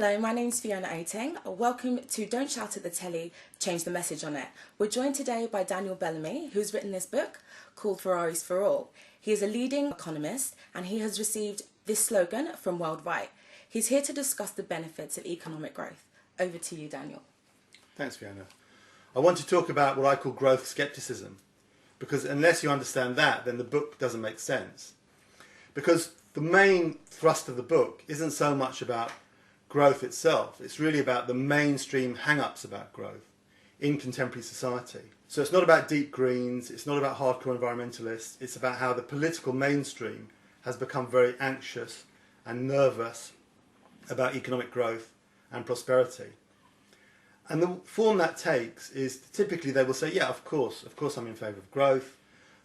Hello, my name's Fiona Oetting. Welcome to Don't Shout at the Telly, Change the Message on It. We're joined today by Daniel Bellamy, who's written this book called Ferraris for All. He is a leading economist and he has received this slogan from World Right. He's here to discuss the benefits of economic growth. Over to you, Daniel. Thanks, Fiona. I want to talk about what I call growth skepticism, because unless you understand that, then the book doesn't make sense. Because the main thrust of the book isn't so much about growth itself, it's really about the mainstream hang-ups about growth in contemporary society. So it's not about deep greens, it's not about hardcore environmentalists, it's about how the political mainstream has become very anxious and nervous about economic growth and prosperity. And the form that takes is typically they will say, yeah, of course I'm in favour of growth,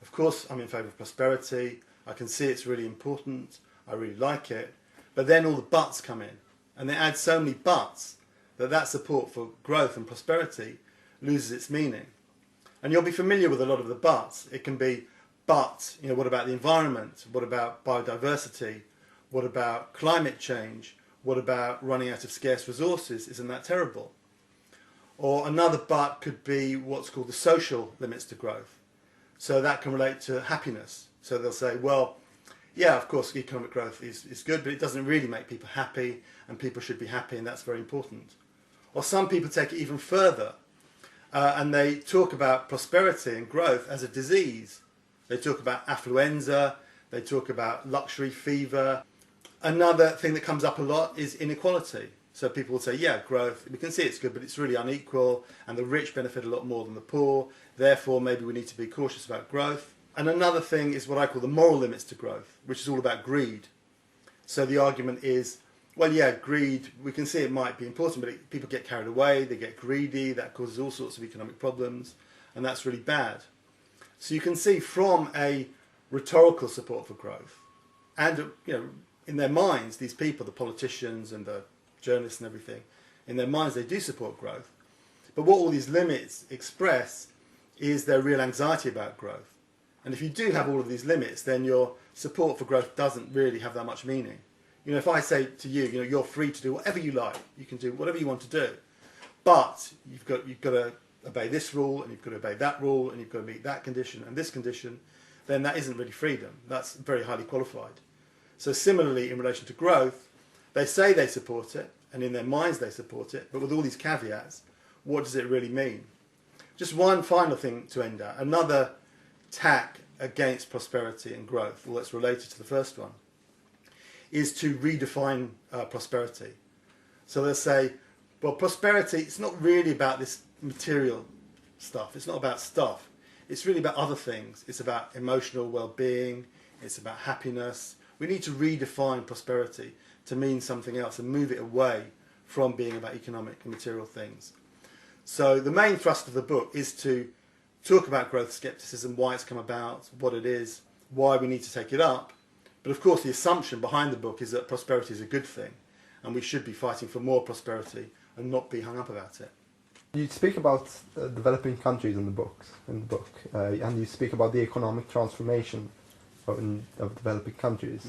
of course I'm in favour of prosperity, I can see it's really important, I really like it, but then all the buts come in. And they add so many buts that support for growth and prosperity loses its meaning. And you'll be familiar with a lot of the buts. It can be, but, what about the environment? What about biodiversity? What about climate change? What about running out of scarce resources? Isn't that terrible? Or another but could be what's called the social limits to growth. So that can relate to happiness. So they'll say, well, yeah, of course, economic growth is good, but it doesn't really make people happy, and people should be happy, and that's very important. Or some people take it even further, and they talk about prosperity and growth as a disease. They talk about affluenza, they talk about luxury fever. Another thing that comes up a lot is inequality. So people will say, yeah, growth, we can see it's good, but it's really unequal, and the rich benefit a lot more than the poor, therefore maybe we need to be cautious about growth. And another thing is what I call the moral limits to growth, which is all about greed. So the argument is, well, yeah, greed, we can see it might be important, but people get carried away, they get greedy, that causes all sorts of economic problems, and that's really bad. So you can see from a rhetorical support for growth, and in their minds, these people, the politicians and the journalists and everything, in their minds they do support growth. But what all these limits express is their real anxiety about growth. And if you do have all of these limits, then your support for growth doesn't really have that much meaning. If I say to you, you're free to do whatever you like, you can do whatever you want to do, but you've got to obey this rule, and you've got to obey that rule, and you've got to meet that condition and this condition, then that isn't really freedom. That's very highly qualified. So similarly, in relation to growth, they say they support it, and in their minds they support it, but with all these caveats, what does it really mean? Just one final thing to end at. Another tack against prosperity and growth, well, that's related to the first one, is to redefine prosperity. So they'll say, well, prosperity, it's not really about this material stuff, it's not about stuff, it's really about other things. It's about emotional well-being, it's about happiness. We need to redefine prosperity to mean something else and move it away from being about economic and material things. So the main thrust of the book is to talk about growth skepticism, why it's come about, what it is, why we need to take it up. But of course the assumption behind the book is that prosperity is a good thing and we should be fighting for more prosperity and not be hung up about it. You speak about developing countries in the book, and you speak about the economic transformation of developing countries.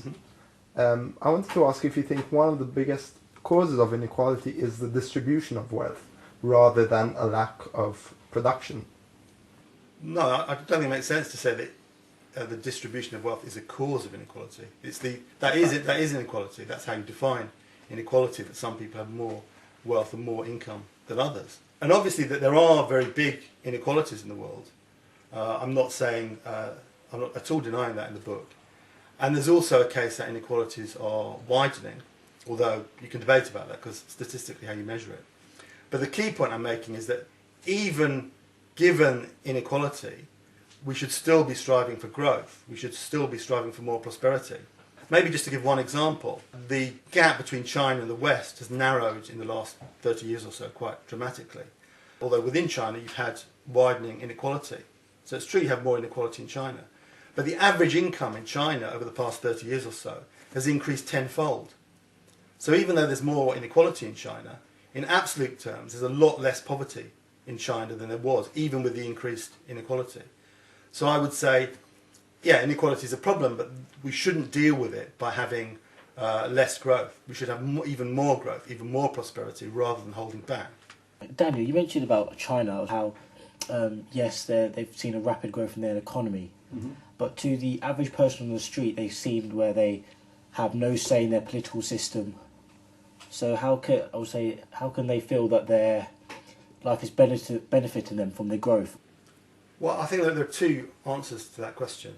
Mm-hmm. I wanted to ask if you think one of the biggest causes of inequality is the distribution of wealth rather than a lack of production. No, I don't think it makes sense to say that the distribution of wealth is a cause of inequality. That is inequality. That's how you define inequality, that some people have more wealth and more income than others. And obviously that there are very big inequalities in the world. I'm not at all denying that in the book. And there's also a case that inequalities are widening, although you can debate about that because statistically how you measure it. But the key point I'm making is that even given inequality, we should still be striving for growth. We should still be striving for more prosperity. Maybe just to give one example, the gap between China and the West has narrowed in the last 30 years or so quite dramatically. Although within China you've had widening inequality. So it's true you have more inequality in China. But the average income in China over the past 30 years or so has increased tenfold. So even though there's more inequality in China, in absolute terms there's a lot less poverty in China than there was, even with the increased inequality. So I would say, yeah, inequality is a problem, but we shouldn't deal with it by having less growth. We should have even more growth, even more prosperity, rather than holding back. Daniel, you mentioned about China, how yes, they've seen a rapid growth in their economy, but to the average person on the street, they seem where they have no say in their political system. So how can they feel that their life is benefiting them from their growth? Well, I think that there are two answers to that question.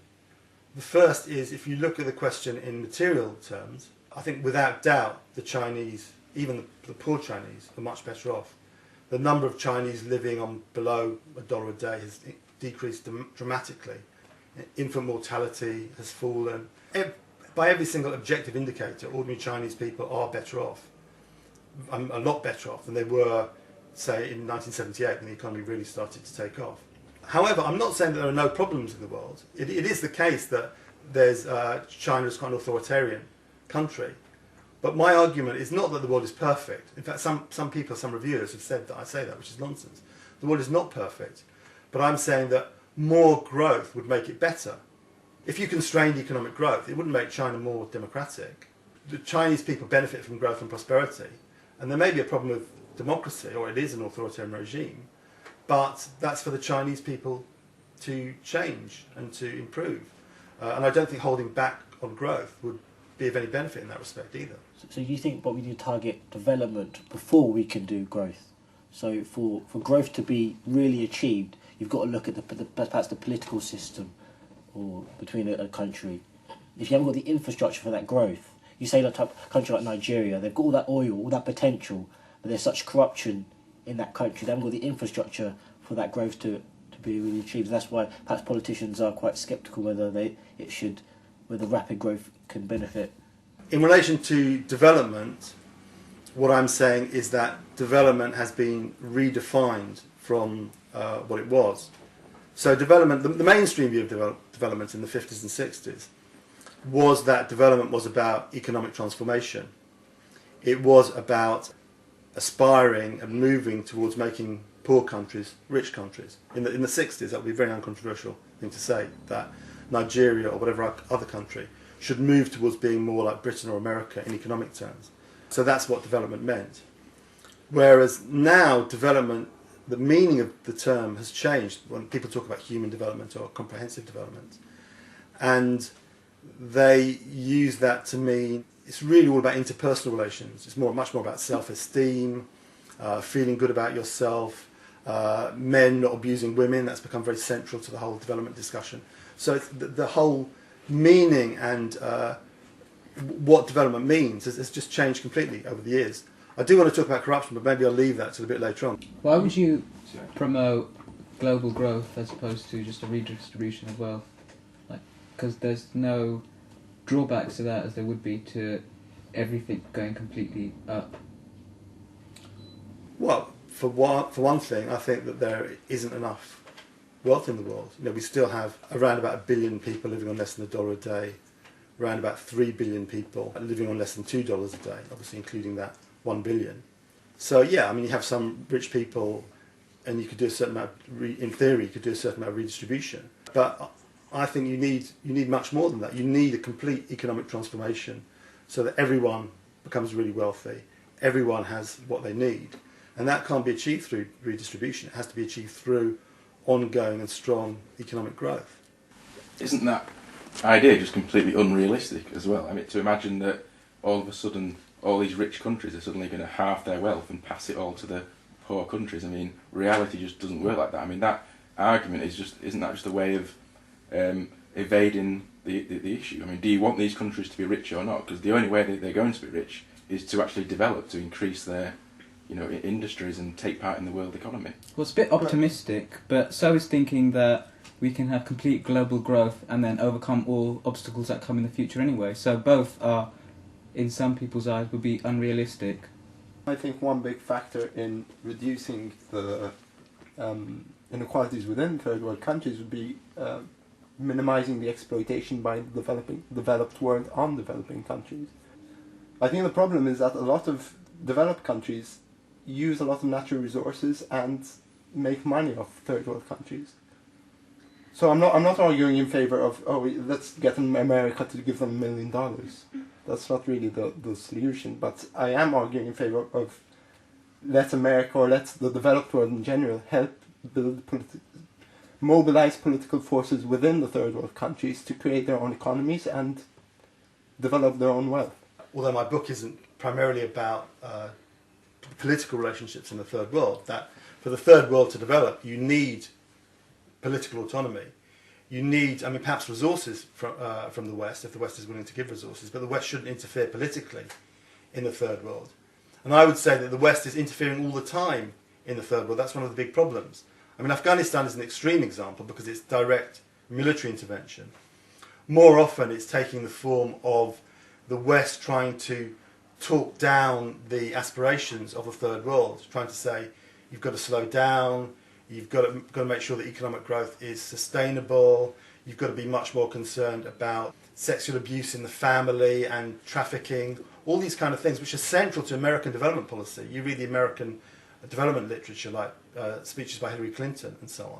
The first is, if you look at the question in material terms, I think without doubt the Chinese, even the poor Chinese, are much better off. The number of Chinese living on below $1 a day has decreased dramatically. Infant mortality has fallen. By every single objective indicator, ordinary Chinese people are better off. A lot better off than they were, say, in 1978 when the economy really started to take off. However, I'm not saying that there are no problems in the world. It is the case that China is quite an authoritarian country. But my argument is not that the world is perfect. In fact, some people, some reviewers have said that I say that, which is nonsense. The world is not perfect. But I'm saying that more growth would make it better. If you constrained economic growth, it wouldn't make China more democratic. The Chinese people benefit from growth and prosperity. And there may be a problem with democracy, or it is an authoritarian regime, but that's for the Chinese people to change and to improve. And I don't think holding back on growth would be of any benefit in that respect either. So you think what we need to target development before we can do growth? So for growth to be really achieved, you've got to look at perhaps the political system or between a country. If you haven't got the infrastructure for that growth, you say like a country like Nigeria, they've got all that oil, all that potential, but there's such corruption in that country, they haven't got the infrastructure for that growth to be really achieved. And that's why perhaps politicians are quite sceptical whether rapid growth can benefit. In relation to development, what I'm saying is that development has been redefined from what it was. So development, the mainstream view of development in the 50s and 60s was that development was about economic transformation. It was about aspiring and moving towards making poor countries rich countries. In the 60s, that would be a very uncontroversial thing to say, that Nigeria or whatever other country should move towards being more like Britain or America in economic terms. So that's what development meant. Whereas now development, the meaning of the term has changed when people talk about human development or comprehensive development. And they use that to mean it's really all about interpersonal relations. It's much more about self-esteem, feeling good about yourself, men not abusing women. That's become very central to the whole development discussion. So it's the whole meaning and what development means has just changed completely over the years. I do want to talk about corruption, but maybe I'll leave that till a bit later on. Why would you promote global growth as opposed to just a redistribution of wealth? Because there's no drawbacks to that as there would be to everything going completely up. Well, for one thing, I think that there isn't enough wealth in the world. We still have around about 1 billion people living on less than $1 a day, around about 3 billion people living on less than $2 a day, obviously including that 1 billion. So yeah, you have some rich people, and you could do a certain amount. In theory, you could do a certain amount of redistribution. But I think you need much more than that. You need a complete economic transformation so that everyone becomes really wealthy. Everyone has what they need, and that can't be achieved through redistribution. It has to be achieved through ongoing and strong economic growth. Isn't that idea just completely unrealistic as well? To imagine that all of a sudden all these rich countries are suddenly going to halve their wealth and pass it all to the poor countries. Reality just doesn't work like that. That argument isn't that just a way of evading the issue? Do you want these countries to be rich or not? Because the only way that they're going to be rich is to actually develop, to increase their industries and take part in the world economy. Well, it's a bit optimistic, but so is thinking that we can have complete global growth and then overcome all obstacles that come in the future anyway. So both are, in some people's eyes, would be unrealistic. I think one big factor in reducing the inequalities within third world countries would be minimizing the exploitation by developed world on developing countries. I think the problem is that a lot of developed countries use a lot of natural resources and make money off third world countries. So I'm not arguing in favor of let's get America to give them $1 million. That's not really the solution. But I am arguing in favor of let America, or let the developed world in general, help mobilize political forces within the third world countries to create their own economies and develop their own wealth. Although my book isn't primarily about political relationships in the third world, that for the third world to develop, you need political autonomy. You need, I mean, perhaps resources from the West, if the West is willing to give resources, but the West shouldn't interfere politically in the third world. And I would say that the West is interfering all the time in the third world. That's one of the big problems. I mean, Afghanistan is an extreme example because it's direct military intervention. More often, it's taking the form of the West trying to talk down the aspirations of the third world, trying to say, you've got to slow down, you've got to make sure that economic growth is sustainable, you've got to be much more concerned about sexual abuse in the family and trafficking, all these kind of things which are central to American development policy. You read the American development literature, like speeches by Hillary Clinton and so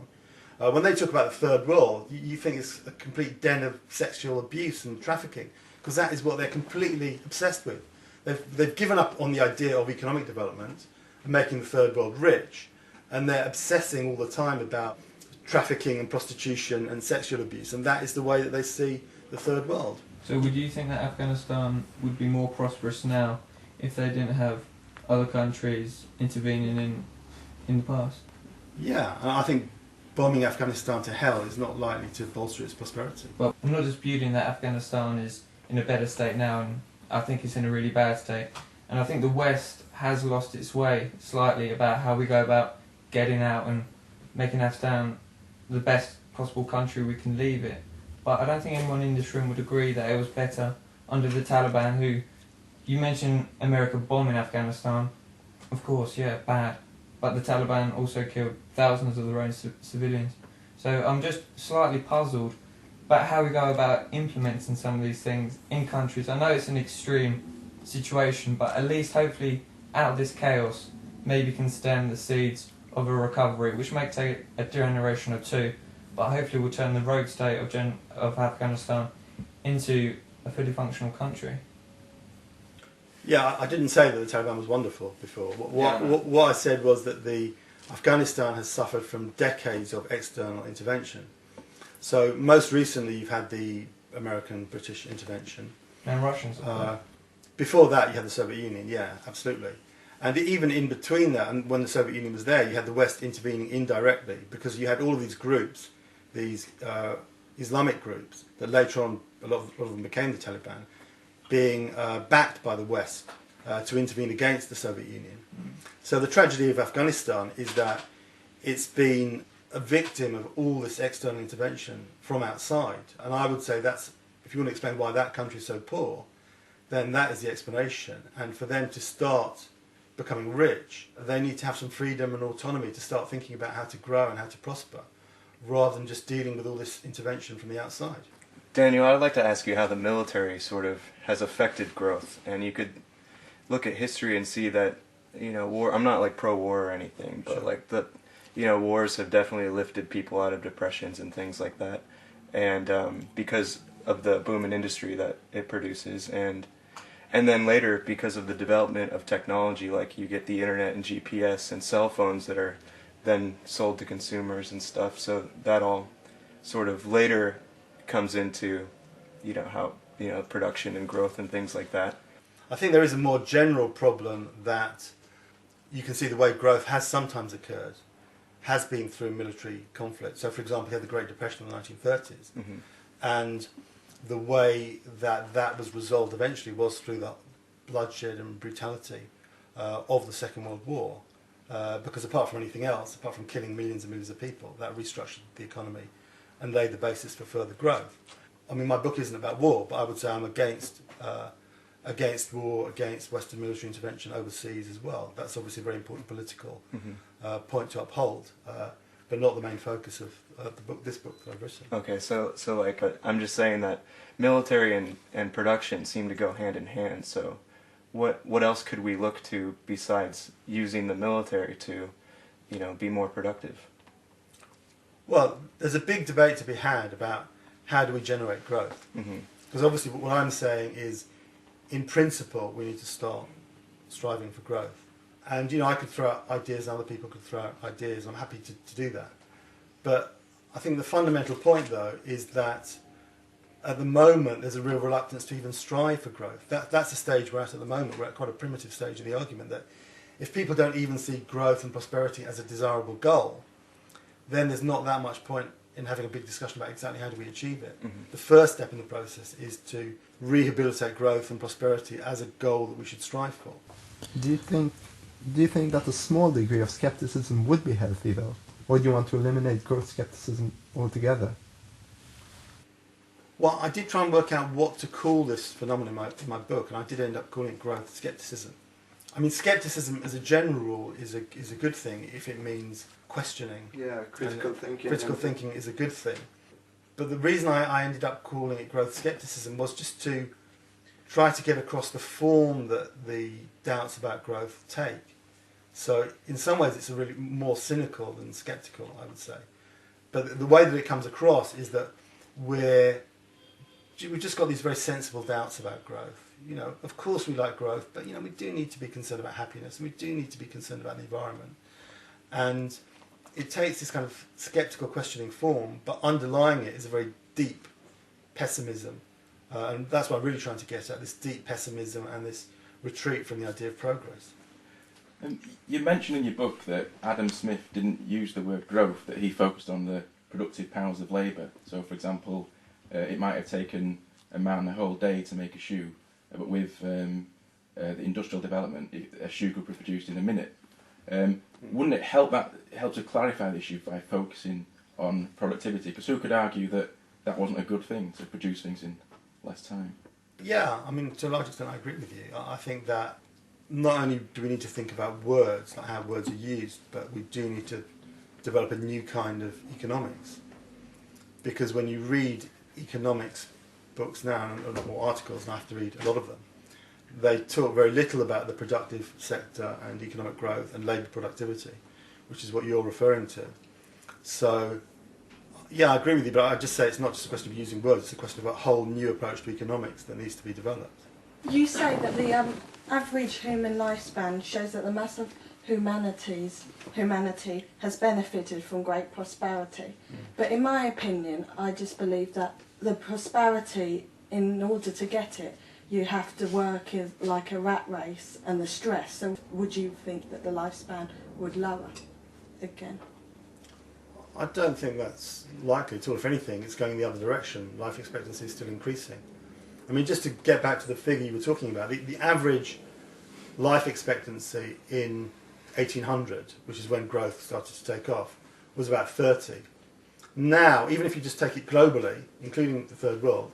on. When they talk about the third world, you think it's a complete den of sexual abuse and trafficking, because that is what they're completely obsessed with. They've given up on the idea of economic development and making the third world rich, and they're obsessing all the time about trafficking and prostitution and sexual abuse, and that is the way that they see the third world. So would you think that Afghanistan would be more prosperous now if they didn't have other countries intervening in the past? Yeah, and I think bombing Afghanistan to hell is not likely to bolster its prosperity. Well, I'm not disputing that Afghanistan is in a better state now, and I think it's in a really bad state. And I think the West has lost its way slightly about how we go about getting out and making Afghanistan the best possible country we can leave it. But I don't think anyone in this room would agree that it was better under the Taliban, who, you mentioned America bombing Afghanistan, of course, yeah, bad. But the Taliban also killed thousands of their own civilians. So I'm just slightly puzzled about how we go about implementing some of these things in countries. I know it's an extreme situation, but at least hopefully out of this chaos, maybe can stem the seeds of a recovery, which may take a generation or two, but hopefully will turn the rogue state of Afghanistan into a fully functional country. Yeah, I didn't say that the Taliban was wonderful before. What I said was that Afghanistan has suffered from decades of external intervention. So most recently you've had the American-British intervention. And Russians. Before that you had the Soviet Union, yeah, absolutely. And even in between that, and when the Soviet Union was there, you had the West intervening indirectly, because you had all of these groups, these Islamic groups, that later on, a lot of them became the Taliban, being backed by the West to intervene against the Soviet Union. So the tragedy of Afghanistan is that it's been a victim of all this external intervention from outside. And I would say that's, if you want to explain why that country is so poor, then that is the explanation. And for them to start becoming rich, they need to have some freedom and autonomy to start thinking about how to grow and how to prosper, rather than just dealing with all this intervention from the outside. Daniel, I'd like to ask you how the military sort of has affected growth. And you could look at history and see that, you know, war, I'm not like pro-war or anything, but sure, wars have definitely lifted people out of depressions and things like that. And because of the boom in industry that it produces, and then later because of the development of technology, like you get the internet and GPS and cell phones that are then sold to consumers and stuff. So that all sort of later comes into, how, production and growth and things like that. I think there is a more general problem that you can see the way growth has sometimes occurred has been through military conflict. So, for example, you had the Great Depression in the 1930s, and the way that was resolved eventually was through the bloodshed and brutality of the Second World War, because apart from anything else, apart from killing millions and millions of people, that restructured the economy and laid the basis for further growth. I mean, my book isn't about war, but I would say I'm against war, against Western military intervention overseas as well. That's obviously a very important political point to uphold, but not the main focus of this book that I've written. Okay, so I'm just saying that military and production seem to go hand in hand. So, what else could we look to besides using the military to, be more productive? Well, there's a big debate to be had about how do we generate growth. Because obviously what I'm saying is in principle, we need to start striving for growth. And, I could throw out ideas, and other people could throw out ideas. I'm happy to do that. But I think the fundamental point, though, is that at the moment there's a real reluctance to even strive for growth. That's the stage we're at the moment. We're at quite a primitive stage of the argument that if people don't even see growth and prosperity as a desirable goal, then there's not that much point in having a big discussion about exactly how do we achieve it. Mm-hmm. The first step in the process is to rehabilitate growth and prosperity as a goal that we should strive for. Do you think that a small degree of skepticism would be healthy, though? Or do you want to eliminate growth skepticism altogether? Well, I did try and work out what to call this phenomenon in my book, and I did end up calling it growth skepticism. I mean, skepticism as a general rule is a good thing if it means questioning. Yeah, critical thinking. Critical thinking is a good thing. But the reason I ended up calling it growth skepticism was just to try to get across the form that the doubts about growth take. So in some ways it's a really more cynical than skeptical, I would say. But the way that it comes across is that we've just got these very sensible doubts about growth. Of course we like growth, but we do need to be concerned about happiness, and we do need to be concerned about the environment. And it takes this kind of skeptical questioning form, but underlying it is a very deep pessimism. And that's what I'm really trying to get at, this deep pessimism and this retreat from the idea of progress. You mentioned in your book that Adam Smith didn't use the word growth, that he focused on the productive powers of labour. So, for example, it might have taken a man a whole day to make a shoe, but with the industrial development, a shoe could be produced in a minute. Wouldn't it help to clarify the issue by focusing on productivity? Because who could argue that that wasn't a good thing, to produce things in less time? Yeah, I mean, to a large extent I agree with you. I think that not only do we need to think about words, like how words are used, but we do need to develop a new kind of economics. Because when you read economics books now, and a lot more articles, and I have to read a lot of them, they talk very little about the productive sector and economic growth and labour productivity, which is what you're referring to. So, yeah, I agree with you, but I just say it's not just a question of using words, it's a question of a whole new approach to economics that needs to be developed. You say that the average human lifespan shows that the mass of humanity has benefited from great prosperity. But in my opinion, I just believe that the prosperity, in order to get it, you have to work in like a rat race and the stress. So would you think that the lifespan would lower again? I don't think that's likely at all. If anything, it's going the other direction. Life expectancy is still increasing. I mean, just to get back to the figure you were talking about, the average life expectancy in 1800, which is when growth started to take off, was about 30. Now, even if you just take it globally, including the third world,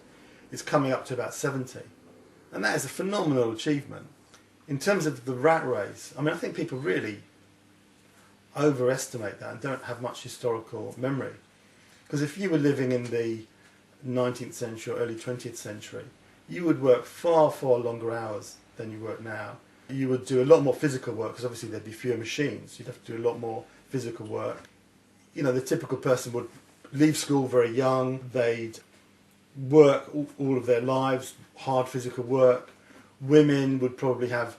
it's coming up to about 70. And that is a phenomenal achievement. In terms of the rat race, I mean, I think people really overestimate that and don't have much historical memory. Because if you were living in the 19th century or early 20th century, you would work far, far longer hours than you work now. You would do a lot more physical work, because obviously there'd be fewer machines. You'd have to do a lot more physical work. The typical person would leave school very young. They'd work all of their lives, hard physical work. Women would probably have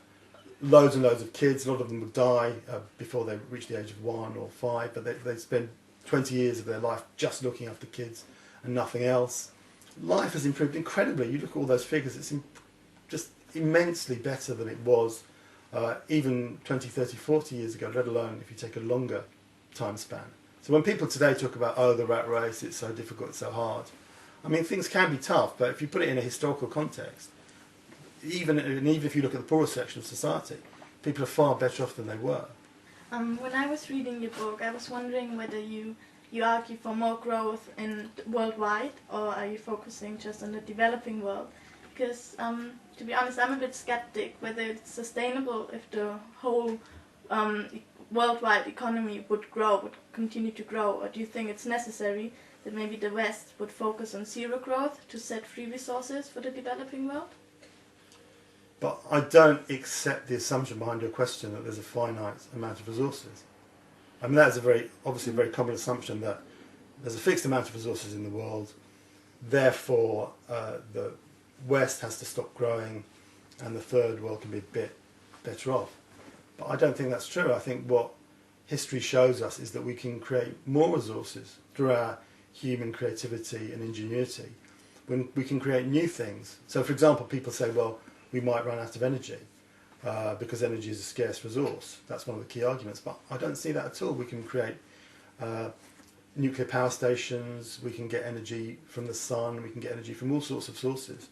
loads and loads of kids. A lot of them would die before they reach the age of 1 or 5, but they'd spend 20 years of their life just looking after kids and nothing else. Life has improved incredibly. You look at all those figures, it's just immensely better than it was even 20, 30, 40 years ago, let alone if you take a longer time span. So when people today talk about, the rat race, it's so difficult, it's so hard, I mean, things can be tough, but if you put it in a historical context, even if you look at the poorest section of society, people are far better off than they were. When I was reading your book, I was wondering whether you argue for more growth in worldwide, or are you focusing just on the developing world? Because, to be honest, I'm a bit skeptic whether it's sustainable if the whole worldwide economy would continue to grow, or do you think it's necessary that maybe the West would focus on zero growth to set free resources for the developing world? But I don't accept the assumption behind your question that there's a finite amount of resources. I mean, that's obviously a very common assumption that there's a fixed amount of resources in the world, therefore the West has to stop growing and the third world can be a bit better off. But I don't think that's true. I think what history shows us is that we can create more resources through our human creativity and ingenuity when we can create new things. So, for example, people say, well, we might run out of energy because energy is a scarce resource. That's one of the key arguments. But I don't see that at all. We can create nuclear power stations, we can get energy from the sun, we can get energy from all sorts of sources.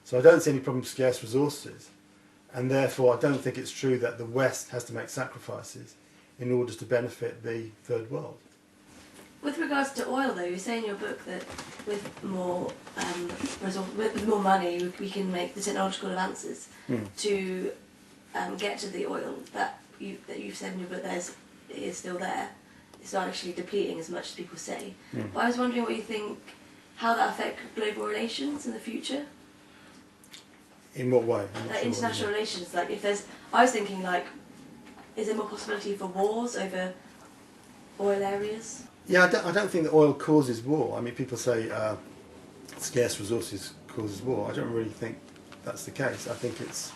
So I don't see any problem with scarce resources, and therefore I don't think it's true that the West has to make sacrifices in order to benefit the third world. With regards to oil, though, you say in your book that with more with more money, we can make the technological advances to get to the oil that you've said in your book that is still there. It's not actually depleting as much as people say. But I was wondering what you think, how that affect global relations in the future. In what way? Like international relations. Like if there's, I was thinking like, is there more possibility for wars over oil areas? Yeah, I don't think that oil causes war. I mean, people say scarce resources causes war. I don't really think that's the case. I think it's,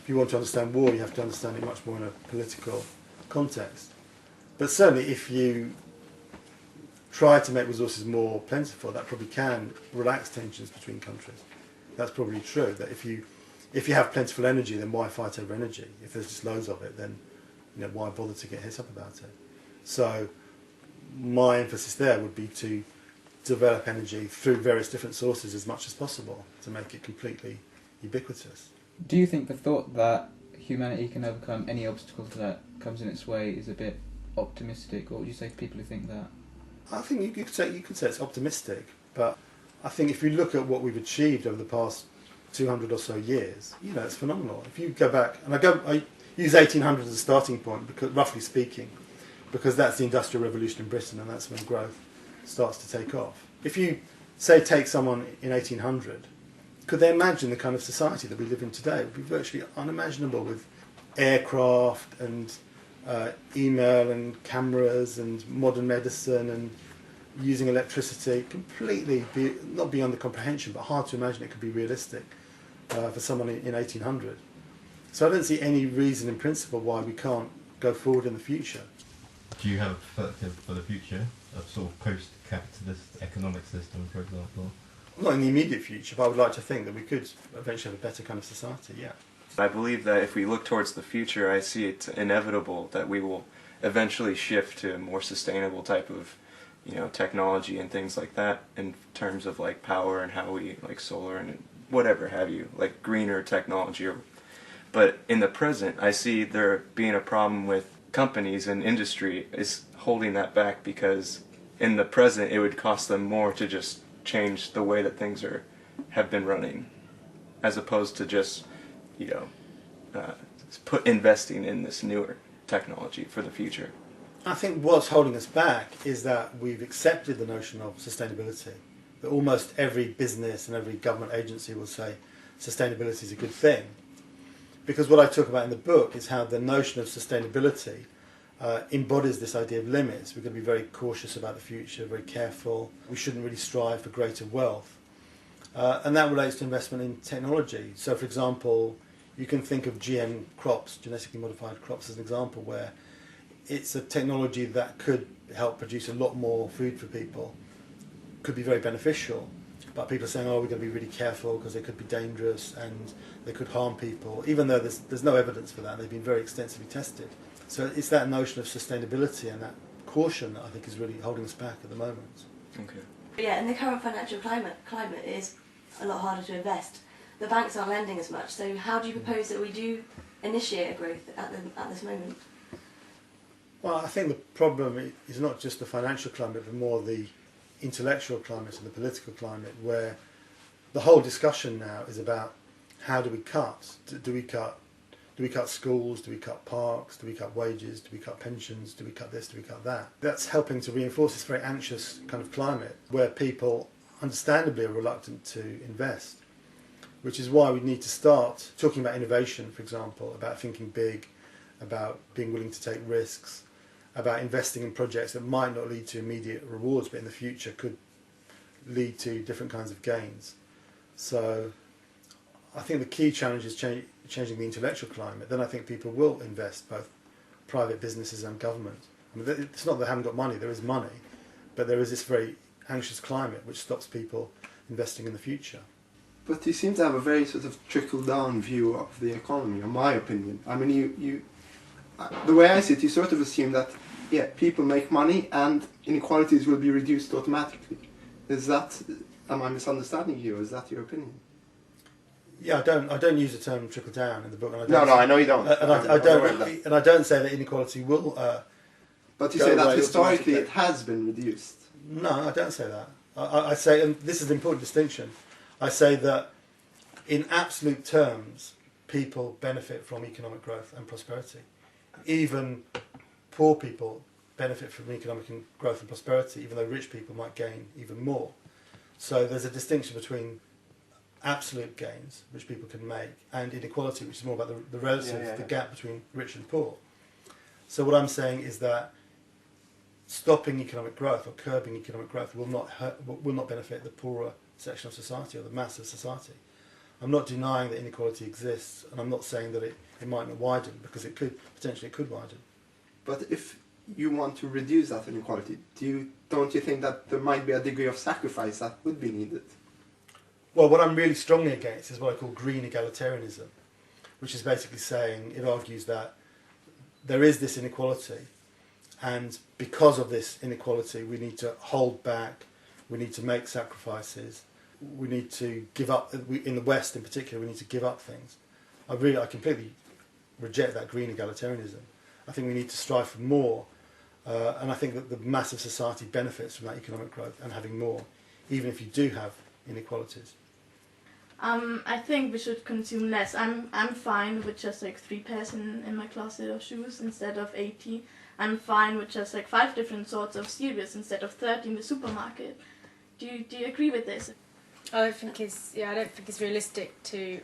if you want to understand war, you have to understand it much more in a political context. But certainly if you try to make resources more plentiful, that probably can relax tensions between countries. That's probably true, that if you have plentiful energy, then why fight over energy? If there's just loads of it, then why bother to get hit up about it? So my emphasis there would be to develop energy through various different sources as much as possible to make it completely ubiquitous. Do you think the thought that humanity can overcome any obstacle that comes in its way is a bit optimistic? What would you say to people who think that? I think you could say it's optimistic, but I think if you look at what we've achieved over the past 200 or so years, it's phenomenal. If you go back, and I use 1800 as a starting point, because roughly speaking, because that's the Industrial Revolution in Britain, and that's when growth starts to take off. If you say take someone in 1800, could they imagine the kind of society that we live in today? It would be virtually unimaginable, with aircraft and email and cameras and modern medicine and using electricity, completely not beyond the comprehension, but hard to imagine it could be realistic for someone in 1800. So I don't see any reason in principle why we can't go forward in the future. Do you have a perspective for the future of sort of post-capitalist economic system, for example? Not in the immediate future, but I would like to think that we could eventually have a better kind of society, yeah. I believe that if we look towards the future, I see it inevitable that we will eventually shift to a more sustainable type of, technology and things like that, in terms of like power and how we like solar and whatever have you, like greener technology. But in the present, I see there being a problem with companies and industry is holding that back, because in the present it would cost them more to just change the way that things have been running, as opposed to just investing in this newer technology for the future. I think what's holding us back is that we've accepted the notion of sustainability, that almost every business and every government agency will say sustainability is a good thing. Because what I talk about in the book is how the notion of sustainability embodies this idea of limits. We're going to be very cautious about the future, very careful. We shouldn't really strive for greater wealth. And that relates to investment in technology. So, for example, you can think of GM crops, genetically modified crops, as an example, where it's a technology that could help produce a lot more food for people, could be very beneficial, but people are saying, we're going to be really careful because they could be dangerous and they could harm people, even though there's no evidence for that. They've been very extensively tested. So it's that notion of sustainability and that caution that I think is really holding us back at the moment. Okay. Yeah, in the current financial climate, it is a lot harder to invest. The banks aren't lending as much, so how do you propose that we do initiate a growth at this moment? Well, I think the problem is not just the financial climate, but more the intellectual climate and the political climate, where the whole discussion now is about how do we cut? Do we cut schools? Do we cut parks? Do we cut wages? Do we cut pensions? Do we cut this? Do we cut that? That's helping to reinforce this very anxious kind of climate where people understandably are reluctant to invest, which is why we need to start talking about innovation, for example, about thinking big, about being willing to take risks, about investing in projects that might not lead to immediate rewards, but in the future could lead to different kinds of gains. So I think the key challenge is changing the intellectual climate. Then I think people will invest, both private businesses and government. I mean, it's not that they haven't got money, there is money, but there is this very anxious climate which stops people investing in the future. But you seem to have a very sort of trickle-down view of the economy, in my opinion. I mean, the way I see it, you sort of assume that, yeah, people make money and inequalities will be reduced automatically. Am I misunderstanding you, or is that your opinion? Yeah, I don't use the term trickle down in the book. And I know you don't. And I don't say that inequality will. But you say that historically it has been reduced. No, I don't say that. I say, and this is an important distinction. I say that in absolute terms, people benefit from economic growth and prosperity. Even poor people benefit from economic growth and prosperity, even though rich people might gain even more. So there's a distinction between absolute gains, which people can make, and inequality, which is more about the relative, the gap between rich and poor. So what I'm saying is that stopping economic growth or curbing economic growth will not benefit the poorer section of society or the mass of society. I'm not denying that inequality exists, and I'm not saying that it might not widen, because it potentially could widen. But if you want to reduce that inequality, don't you think that there might be a degree of sacrifice that would be needed? Well, what I'm really strongly against is what I call green egalitarianism, which is basically saying, it argues that there is this inequality, and because of this inequality we need to hold back, we need to make sacrifices, we need to give up, in the West in particular, we need to give up things. I completely reject that green egalitarianism. I think we need to strive for more, and I think that the mass of society benefits from that economic growth and having more, even if you do have inequalities. I think we should consume less. I'm fine with just like 3 pairs in my closet of shoes instead of 80. I'm fine with just like 5 different sorts of cereals instead of 30 in the supermarket. Do you agree with this? I don't think it's realistic to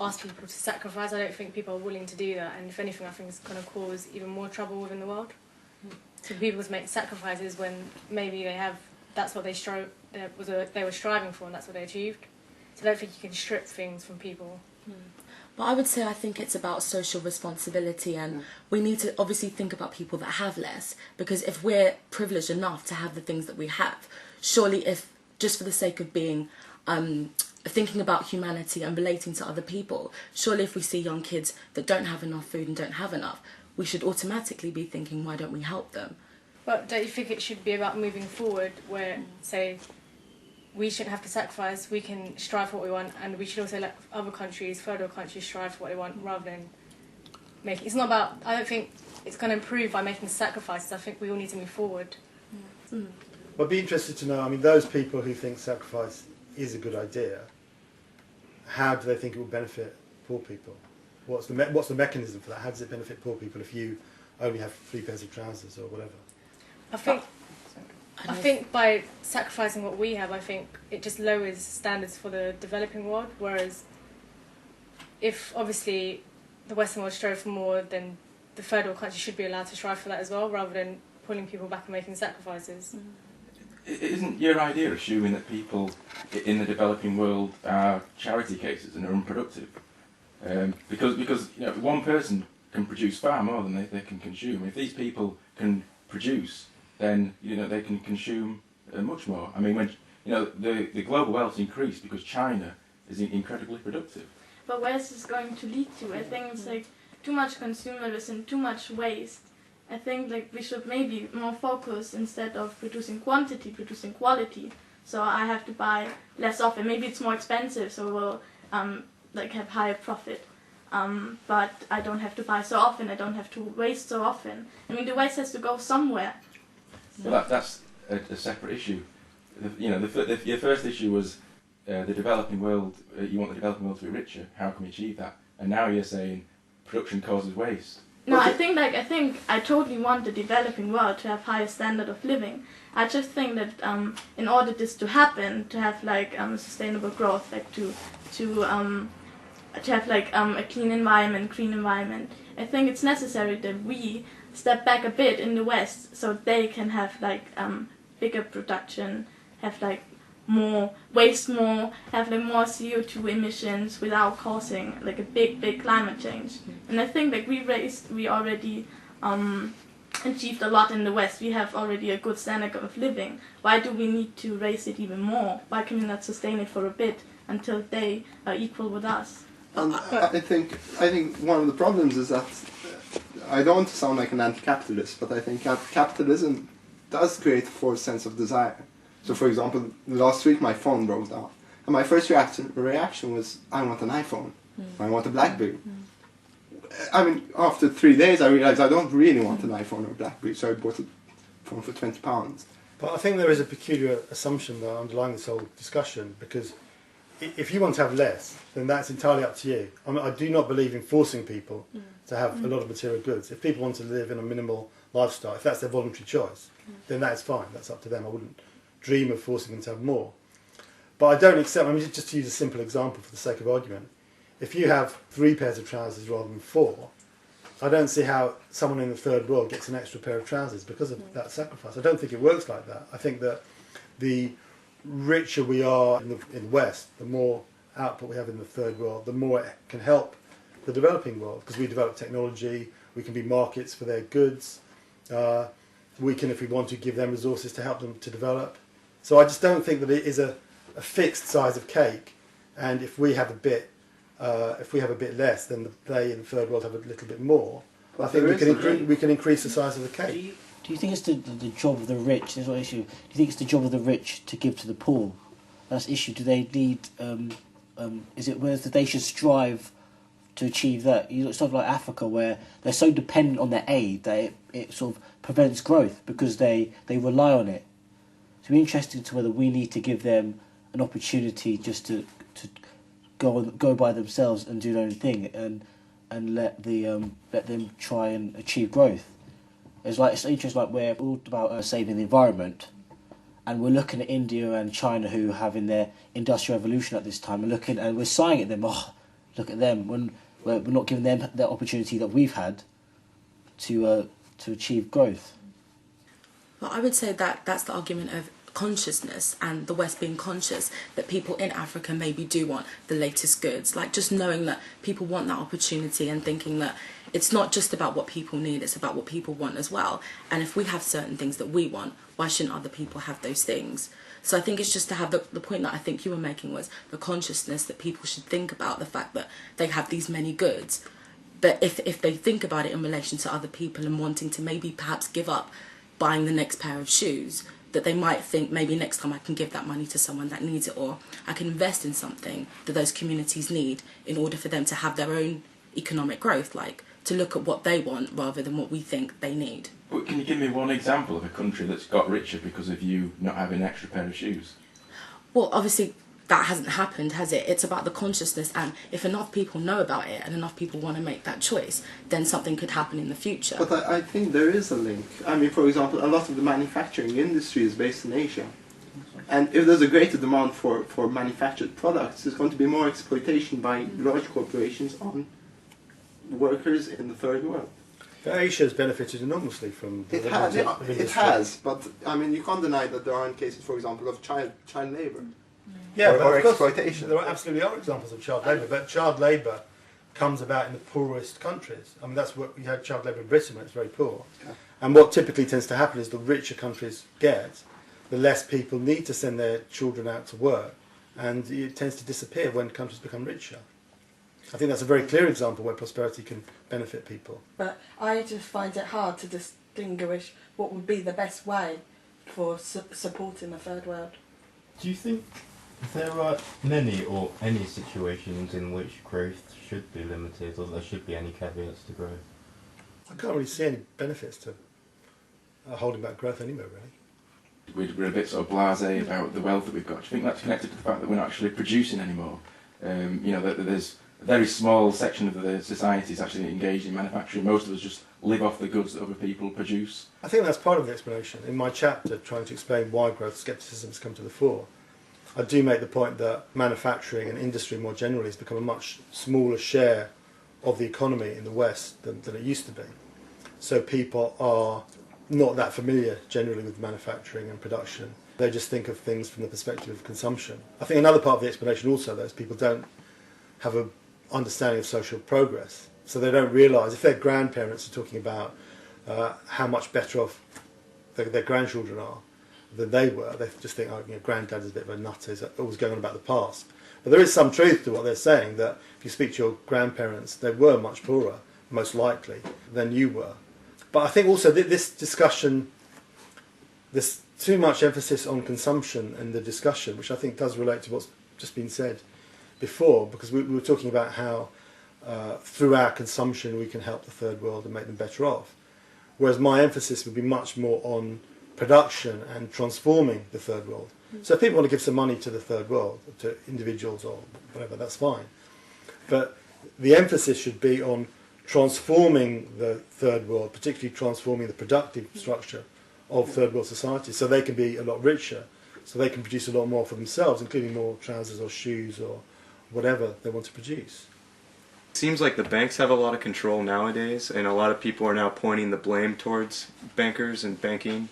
ask people to sacrifice. I don't think people are willing to do that, and if anything, I think it's going to cause even more trouble within the world. So people to make sacrifices when maybe that's what they were striving for, and that's what they achieved. So I don't think you can strip things from people. But I would say I think it's about social responsibility, and we need to obviously think about people that have less, because if we're privileged enough to have the things that we have, surely if, just for the sake of being, thinking about humanity and relating to other people, surely if we see young kids that don't have enough food and don't have enough, we should automatically be thinking, why don't we help them? But don't you think it should be about moving forward where, say, we shouldn't have to sacrifice, we can strive for what we want, and we should also let other countries, third world countries, strive for what they want, rather than making... It's not about... I don't think it's going to improve by making sacrifices. I think we all need to move forward. Well, I'd be interested to know, I mean, those people who think sacrifice is a good idea, how do they think it will benefit poor people? What's the mechanism for that? How does it benefit poor people if you only have 3 pairs of trousers or whatever? I think by sacrificing what we have, I think it just lowers standards for the developing world, whereas if obviously the Western world strive for more, then the third world countries should be allowed to strive for that as well, rather than pulling people back and making sacrifices. Isn't your idea assuming that people in the developing world are charity cases and are unproductive? Because you know, one person can produce far more than they can consume. If these people can produce, then you know they can consume much more. I mean, when you know the global wealth increased because China is incredibly productive. But where is this going to lead to? I think it's like too much consumerism, too much waste. I think like we should maybe more focus, instead of producing quantity, producing quality. So I have to buy less often. Maybe it's more expensive, so we'll like have higher profit. But I don't have to buy so often. I don't have to waste so often. I mean, the waste has to go somewhere. Well, that's a separate issue. Your first issue was the developing world. You want the developing world to be richer. How can we achieve that? And now you're saying production causes waste. No, I think I totally want the developing world to have higher standard of living. I just think that in order this to happen, to have like sustainable growth, like to have like a clean environment, I think it's necessary that we step back a bit in the West, so they can have like bigger production, have like waste more, have like more CO2 emissions without causing like a big climate change. And I think like we already achieved a lot in the West. We have already a good standard of living. Why do we need to raise it even more? Why can we not sustain it for a bit until they are equal with us? I think one of the problems is that I don't want to sound like an anti-capitalist, but I think capitalism does create a false sense of desire. So, for example, last week my phone broke down, and my first reaction was, I want an iPhone, I want a BlackBerry. I mean, after 3 days I realized I don't really want an iPhone or a BlackBerry, so I bought a phone for £20. But I think there is a peculiar assumption that underlying this whole discussion, because if you want to have less, then that's entirely up to you. I mean, I do not believe in forcing people to have a lot of material goods. If people want to live in a minimal lifestyle, if that's their voluntary choice, then that's fine. That's up to them. I wouldn't dream of forcing them to have more. But I don't accept, I mean, just to use a simple example for the sake of argument, if you have 3 pairs of trousers rather than 4, I don't see how someone in the third world gets an extra pair of trousers because of that sacrifice. I don't think it works like that. I think that the richer we are in the West, the more output we have in the third world, the more it can help the developing world, because we develop technology, we can be markets for their goods, we can, if we want to, give them resources to help them to develop. So I just don't think that it is a fixed size of cake, and if we have a bit less, then they in the third world have a little bit more. But I think we can increase the size of the cake. Do you think it's the job of the rich? This is what issue. Do you think it's the job of the rich to give to the poor? That's the issue. Do they need? Is it whether they should strive to achieve that? You look stuff like Africa, where they're so dependent on their aid that it sort of prevents growth because they rely on it. So it'd be interesting to whether we need to give them an opportunity just to go by themselves and do their own thing, and let them try and achieve growth. It's interesting, like we're all about saving the environment, and we're looking at India and China who are having their industrial revolution at this time, and we're sighing at them. Oh, look at them! When we're not giving them the opportunity that we've had to achieve growth. Well, I would say that that's the argument of consciousness, and the West being conscious that people in Africa maybe do want the latest goods, like just knowing that people want that opportunity and thinking that it's not just about what people need, it's about what people want as well. And if we have certain things that we want, why shouldn't other people have those things? So I think it's just to have the point that I think you were making was the consciousness that people should think about the fact that they have these many goods. But if they think about it in relation to other people and wanting to maybe perhaps give up buying the next pair of shoes, that they might think maybe next time I can give that money to someone that needs it, or I can invest in something that those communities need in order for them to have their own economic growth, like to look at what they want rather than what we think they need. But can you give me one example of a country that's got richer because of you not having an extra pair of shoes? Well, obviously that hasn't happened, has it? It's about the consciousness, and if enough people know about it and enough people want to make that choice, then something could happen in the future. But I think there is a link. I mean, for example, a lot of the manufacturing industry is based in Asia. And if there's a greater demand for manufactured products, there's going to be more exploitation by large corporations on workers in the third world. Asia has benefited enormously from it has, but I mean, you can't deny that there aren't cases, for example, of child labour. Yeah, or of course, exploitation. There absolutely are examples of child labour, but child labour comes about in the poorest countries. I mean, that's what we had child labour in Britain when it's very poor. Yeah. And what typically tends to happen is the richer countries get, the less people need to send their children out to work, and it tends to disappear when countries become richer. I think that's a very clear example where prosperity can benefit people. But I just find it hard to distinguish what would be the best way for supporting the third world. Do you think there are many or any situations in which growth should be limited, or there should be any caveats to growth? I can't really see any benefits to holding back growth anywhere, really. We're a bit sort of blasé about the wealth that we've got. Do you think that's connected to the fact that we're not actually producing anymore? That there's a very small section of the society is actually engaged in manufacturing. Most of us just live off the goods that other people produce. I think that's part of the explanation. In my chapter, trying to explain why growth skepticism has come to the fore, I do make the point that manufacturing and industry more generally has become a much smaller share of the economy in the West than it used to be. So people are not that familiar generally with manufacturing and production, They just think of things from the perspective of consumption. I think another part of the explanation also, though, is people don't have an understanding of social progress. So they don't realise, if their grandparents are talking about how much better off their grandchildren are than they were, they just think, oh, granddad is a bit of a nutter, he's always going on about the past. But there is some truth to what they're saying, that if you speak to your grandparents, they were much poorer, most likely, than you were. But I think also this discussion, there's too much emphasis on consumption in the discussion, which I think does relate to what's just been said before, because we were talking about how through our consumption we can help the third world and make them better off. Whereas my emphasis would be much more on production and transforming the third world. So if people want to give some money to the third world, to individuals or whatever, that's fine. But the emphasis should be on transforming the third world, particularly transforming the productive structure of third world society, so they can be a lot richer, so they can produce a lot more for themselves, including more trousers or shoes or whatever they want to produce. It seems like the banks have a lot of control nowadays, and a lot of people are now pointing the blame towards bankers and banking.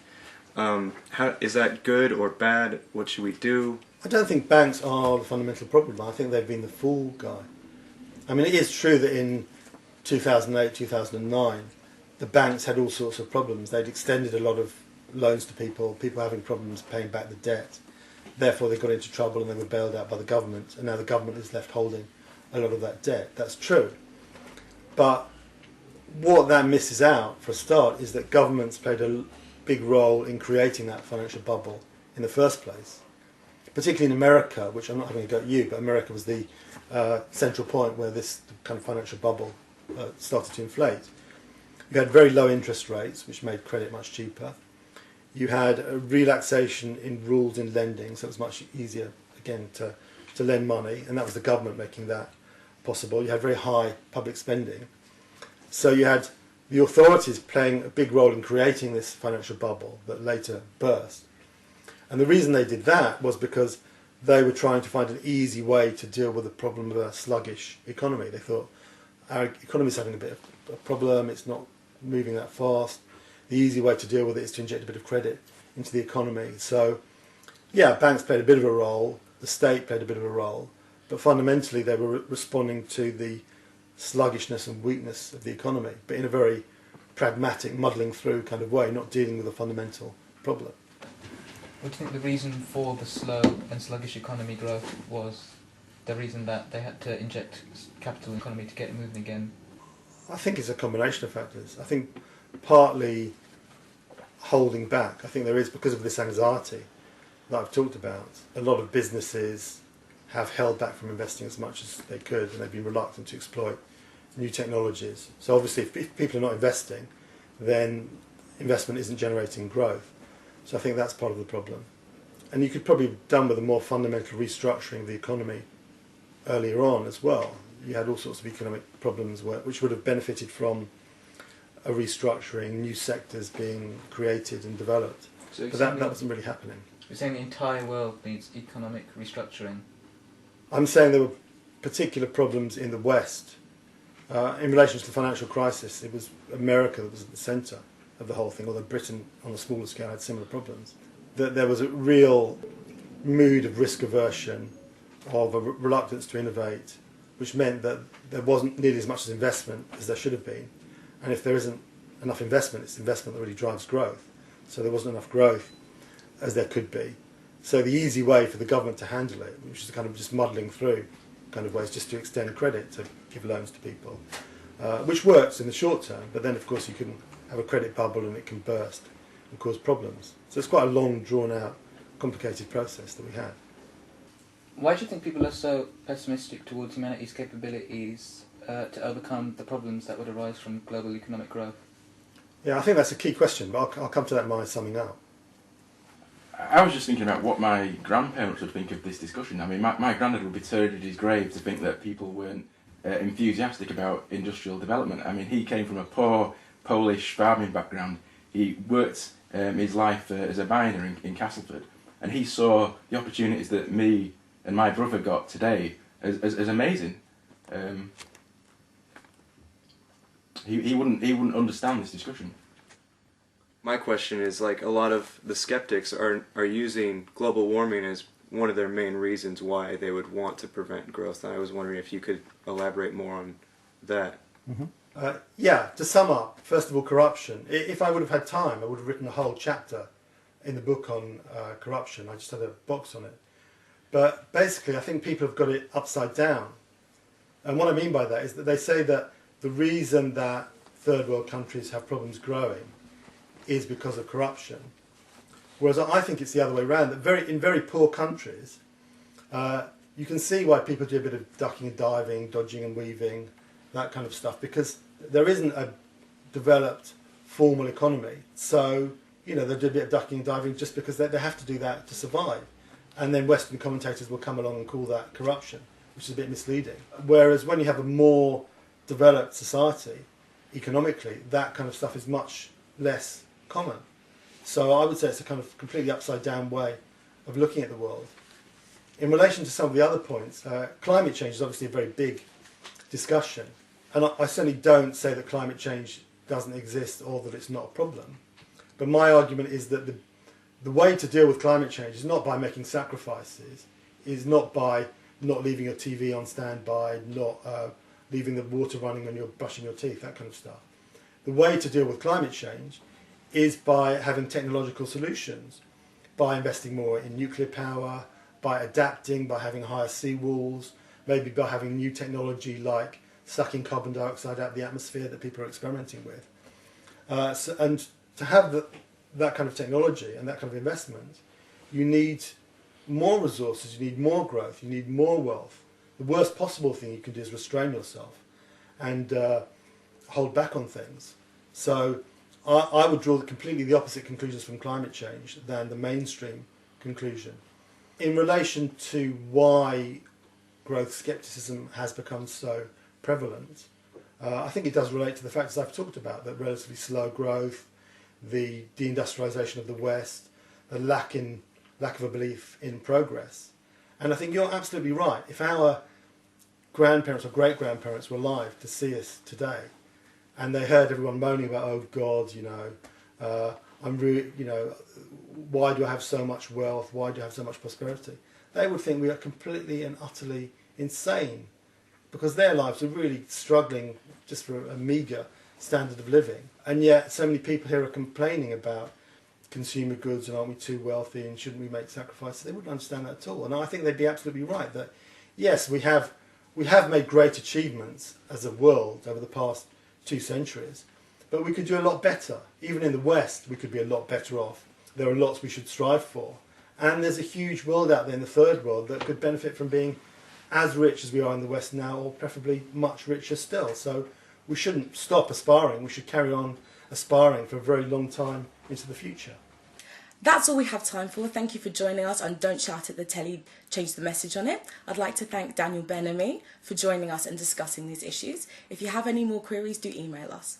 Is that good or bad? What should we do? I don't think banks are the fundamental problem. I think they've been the fool guy. I mean, it is true that in 2008, 2009, the banks had all sorts of problems. They'd extended a lot of loans to people having problems paying back the debt. Therefore, they got into trouble and they were bailed out by the government, and now the government is left holding a lot of that debt. That's true. But what that misses out, for a start, is that governments played a big role in creating that financial bubble in the first place. Particularly in America, which I'm not having a go at you, but America was the central point where this kind of financial bubble started to inflate. You had very low interest rates, which made credit much cheaper. You had a relaxation in rules in lending, so it was much easier, again, to lend money, and that was the government making that possible. You had very high public spending. So you had the authorities playing a big role in creating this financial bubble that later burst. And the reason they did that was because they were trying to find an easy way to deal with the problem of a sluggish economy. They thought, our economy is having a bit of a problem, it's not moving that fast. The easy way to deal with it is to inject a bit of credit into the economy. So, yeah, banks played a bit of a role, the state played a bit of a role, but fundamentally they were responding to the sluggishness and weakness of the economy, but in a very pragmatic, muddling through kind of way, not dealing with a fundamental problem. What do you think the reason for the slow and sluggish economy growth was? The reason that they had to inject capital in the economy to get it moving again? I think it's a combination of factors. I think partly holding back. I think there is, because of this anxiety that I've talked about, a lot of businesses have held back from investing as much as they could, and they've been reluctant to exploit new technologies. So obviously if people are not investing, then investment isn't generating growth. So I think that's part of the problem. And you could probably have done with a more fundamental restructuring of the economy earlier on as well. You had all sorts of economic problems which would have benefited from a restructuring, new sectors being created and developed. So but that wasn't really happening. You're saying the entire world needs economic restructuring? I'm saying there were particular problems in the West. In relation to the financial crisis, it was America that was at the centre of the whole thing, although Britain, on a smaller scale, had similar problems. That there was a real mood of risk aversion, of a reluctance to innovate, which meant that there wasn't nearly as much as investment as there should have been. And if there isn't enough investment, it's investment that really drives growth. So there wasn't enough growth as there could be. So the easy way for the government to handle it, which is kind of just muddling through kind of ways, just to extend credit, to give loans to people, which works in the short term, but then of course you can have a credit bubble and it can burst and cause problems. So it's quite a long, drawn-out, complicated process that we had. Why do you think people are so pessimistic towards humanity's capabilities to overcome the problems that would arise from global economic growth? Yeah, I think that's a key question, but I'll come to that in my summing up. I was just thinking about what my grandparents would think of this discussion. I mean, my granddad would be turned in his grave to think that people weren't enthusiastic about industrial development. I mean, he came from a poor Polish farming background. He worked his life as a miner in Castleford, and he saw the opportunities that me and my brother got today as amazing. He wouldn't understand this discussion. my question is, like, a lot of the skeptics are using global warming as one of their main reasons why they would want to prevent growth. And I was wondering if you could elaborate more on that. Yeah, to sum up, first of all, corruption. If I would have had time, I would have written a whole chapter in the book on corruption. I just had a box on it. But basically, I think people have got it upside down. And what I mean by that is that they say that the reason that third world countries have problems growing is because of corruption. Whereas I think it's the other way around, that in very poor countries, you can see why people do a bit of ducking and diving, dodging and weaving, that kind of stuff, because there isn't a developed formal economy. So, you know, they do a bit of ducking and diving just because they have to do that to survive. And then Western commentators will come along and call that corruption, which is a bit misleading. Whereas when you have a more developed society, economically, that kind of stuff is much less common. So I would say it's a kind of completely upside down way of looking at the world. In relation to some of the other points, climate change is obviously a very big discussion. And I certainly don't say that climate change doesn't exist or that it's not a problem. But my argument is that the way to deal with climate change is not by making sacrifices, is not by not leaving your TV on standby, not leaving the water running when you're brushing your teeth, that kind of stuff. The way to deal with climate change is by having technological solutions, by investing more in nuclear power, by adapting, by having higher seawalls, maybe by having new technology like sucking carbon dioxide out of the atmosphere that people are experimenting with. And to have that kind of technology and that kind of investment, you need more resources, you need more growth, you need more wealth. The worst possible thing you can do is restrain yourself and hold back on things. So I would draw completely the opposite conclusions from climate change than the mainstream conclusion. In relation to why growth skepticism has become so prevalent, I think it does relate to the factors I've talked about, that relatively slow growth, the deindustrialisation of the West, the lack of a belief in progress. And I think you're absolutely right. If our grandparents or great-grandparents were alive to see us today, and they heard everyone moaning about, oh God, you know, why do I have so much wealth? Why do I have so much prosperity? They would think we are completely and utterly insane, because their lives are really struggling just for a meagre standard of living. And yet so many people here are complaining about consumer goods and aren't we too wealthy and shouldn't we make sacrifices? They wouldn't understand that at all. And I think they'd be absolutely right that, yes, we have made great achievements as a world over the past 2 centuries, but we could do a lot better. Even in the West, we could be a lot better off. There are lots we should strive for. And there's a huge world out there in the third world that could benefit from being as rich as we are in the West now, or preferably much richer still. So we shouldn't stop aspiring. We should carry on aspiring for a very long time into the future. That's all we have time for. Thank you for joining us on Don't Shout at the Telly, Change the Message on It. I'd like to thank Daniel Bellamy for joining us and discussing these issues. If you have any more queries, do email us.